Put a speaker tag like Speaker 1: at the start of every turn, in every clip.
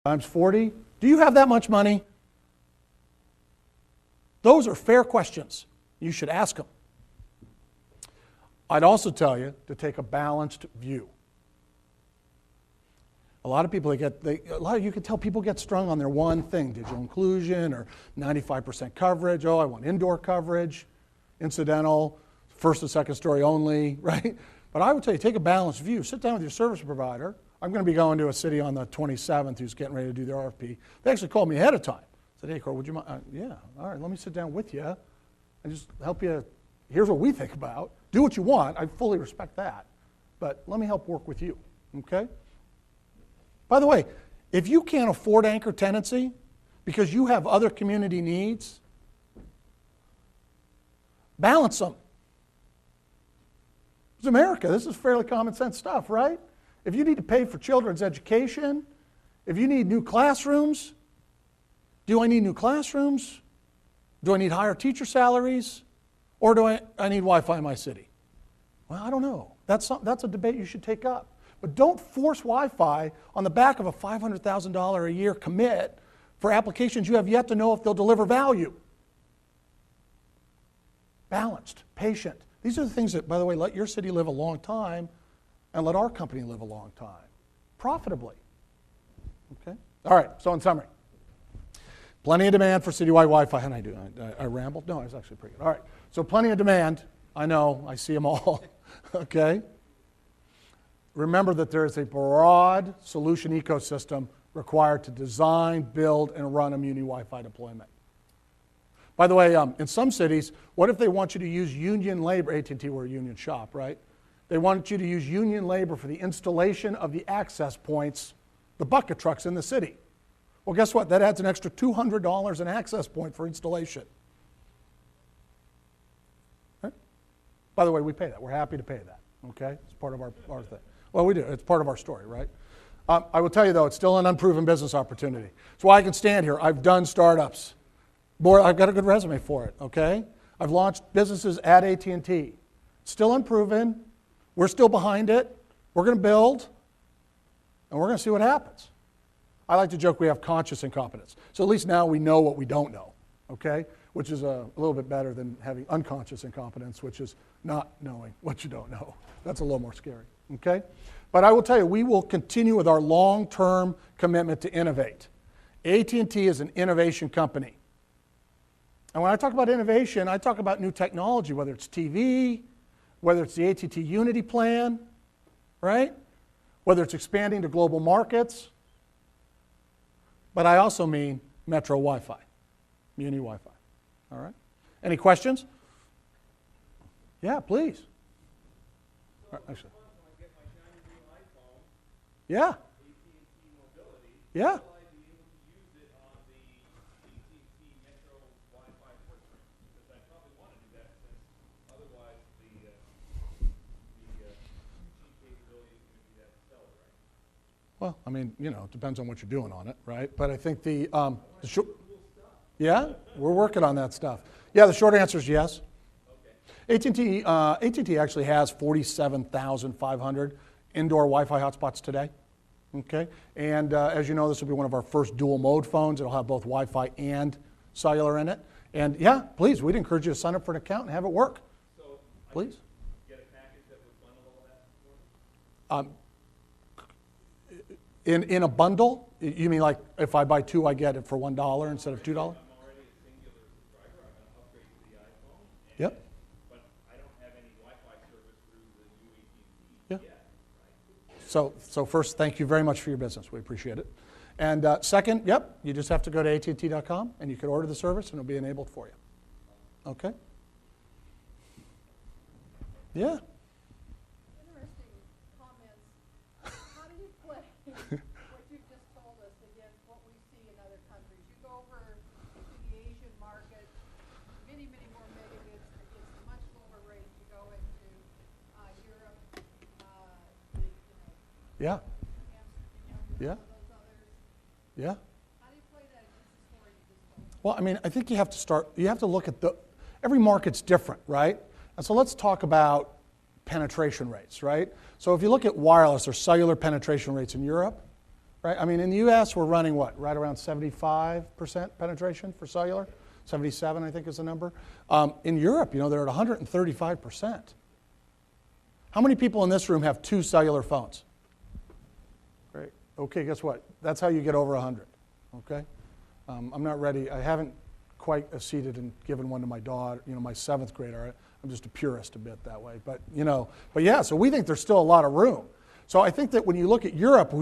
Speaker 1: times 40. Do you have that much money? Those are fair questions. You should ask them. I'd also tell you to take a balanced view. A lot of people, you can tell people get strung on their one thing, digital inclusion or 95% coverage. Oh, I want indoor coverage, incidental, first and second story only, right? But I would tell you, take a balanced view. Sit down with your service provider. I'm going to be going to a city on the 27th who's getting ready to do their RFP. They actually called me ahead of time. Said, hey, Cor, would you mind? Yeah, all right, let me sit down with you and just help you. Here's what we think about. Do what you want. I fully respect that. But let me help work with you, okay? By the way, if you can't afford anchor tenancy because you have other community needs, balance them. It's America. This is fairly common sense stuff, right? If you need to pay for children's education, if you need new classrooms, do I need new classrooms? Do I need higher teacher salaries? Or do I need Wi-Fi in my city? Well, I don't know. That's a debate you should take up. But don't force Wi-Fi on the back of a $500,000 a year commit for applications you have yet to know if they'll deliver value. Balanced, patient. These are the things that, by the way, let your city live a long time and let our company live a long time, profitably. Okay? All right, so in summary, plenty of demand for citywide Wi-Fi. How did I do? I rambled? No, I was actually pretty good. All right, so plenty of demand. I know, I see them all. Okay? Remember that there is a broad solution ecosystem required to design, build, and run a Muni Wi-Fi deployment. By the way, in some cities, what if they want you to use union labor? AT&T, we're a union shop, right? They want you to use union labor for the installation of the access points, the bucket trucks in the city. Well, guess what? That adds an extra $200 an access point for installation. Right? By the way, we pay that. We're happy to pay that, okay? It's part of our thing. Well, we do. It's part of our story, right? I will tell you, though, it's still an unproven business opportunity. That's why I can stand here. I've done startups. Boy, I've got a good resume for it, okay? I've launched businesses at AT&T. Still unproven. We're still behind it. We're going to build, and we're going to see what happens. I like to joke we have conscious incompetence. So at least now we know what we don't know, okay? Which is a little bit better than having unconscious incompetence, which is not knowing what you don't know. That's a little more scary, okay? But I will tell you, we will continue with our long-term commitment to innovate. AT&T is an innovation company. And when I talk about innovation, I talk about new technology, whether it's TV, whether it's the AT&T Unity plan, right? Whether it's expanding to global markets. But I also mean Metro Wi-Fi, Muni Wi-Fi, all right? Any questions? Yeah, please. Actually. Yeah. Yeah. Well, I mean, you know, it depends on what you're doing on it, right? But I think yeah, we're working on that stuff. Yeah, the short answer is yes. Okay. AT&T actually has 47,500 indoor Wi-Fi hotspots today. Okay, and as you know, this will be one of our first dual mode phones. It'll have both Wi-Fi and cellular in it. And yeah, please, we'd encourage you to sign up for an account and have it work. So, please. Get a package that would bundle all that? In a bundle? You mean like if I buy two, I get it for $1 instead of $2? I'm already a singular subscriber. I'm going to upgrade to the iPhone. Yep. But I don't have any Wi-Fi service through the new AT&T yet. So first, thank you very much for your business. We appreciate it. And second, yep, you just have to go to att.com and you can order the service and it'll be enabled for you. Okay? Yeah.
Speaker 2: Interesting comments. How do you play what you've just told us against what we see in other countries? You go over to the Asian market, many, many more megabits. It's much lower rate. You go into Europe,
Speaker 1: yeah. Yeah. Yeah.
Speaker 2: How do you play that against the story you just told?
Speaker 1: Well, I mean, I think you have to look at every market's different, right? And so let's talk about penetration rates, right? So if you look at wireless or cellular penetration rates in Europe, right? I mean, in the US, we're running what? Right around 75% penetration for cellular? 77, I think is the number. In Europe, you know, they're at 135%. How many people in this room have 2 cellular phones? Great. Okay, guess what? That's how you get over 100, okay? I'm not ready. I haven't quite acceded and given one to my daughter, you know, my 7th grader. I'm just a purist a bit that way. But, you know, but yeah, so we think there's still a lot of room. So I think that when you look at Europe,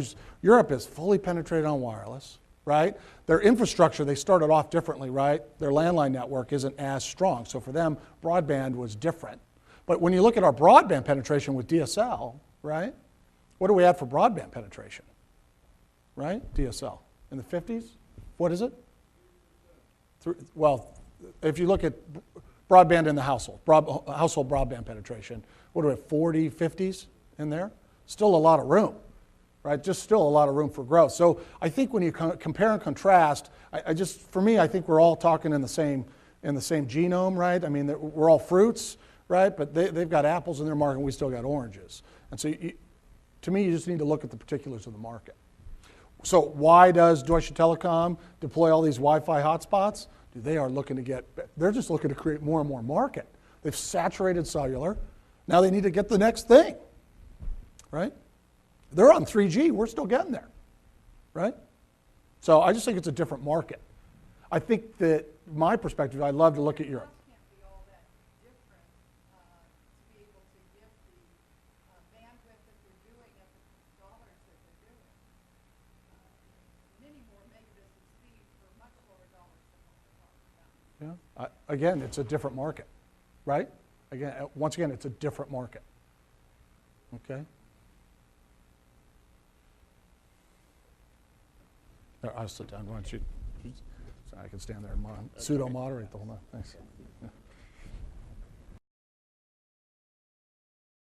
Speaker 1: Europe is fully penetrated on wireless, right? Their infrastructure, they started off differently, right? Their landline network isn't as strong. So for them, broadband was different. But when you look at our broadband penetration with DSL, right? What do we have for broadband penetration? Right? DSL. In the 50s? What is it? Well, if you look at broadband in the household, household broadband penetration, what do we have, 40, 50s in there? Still a lot of room, right? Just still a lot of room for growth. So I think when you compare and contrast, for me, I think we're all talking in the same genome, right? I mean, we're all fruits, right? But they've got apples in their market and we still got oranges. And so to me, you just need to look at the particulars of the market. So why does Deutsche Telekom deploy all these Wi-Fi hotspots? They are looking to they're just looking to create more and more market. They've saturated cellular. Now they need to get the next thing, right? They're on 3G. We're still getting there, right? So I just think it's a different market. I think that my perspective, I love to look at Europe.
Speaker 2: Can't be all that different to be able to give the bandwidth that they're doing at the dollars that they're doing. Many more megabits of speed for much lower dollars than what we're talking about.
Speaker 1: Yeah. Again, it's a different market, right? Again, once again, it's a different market. Okay. I'll sit down. Why don't you? So I can stand there and pseudo moderate the whole night. Thanks. Yeah.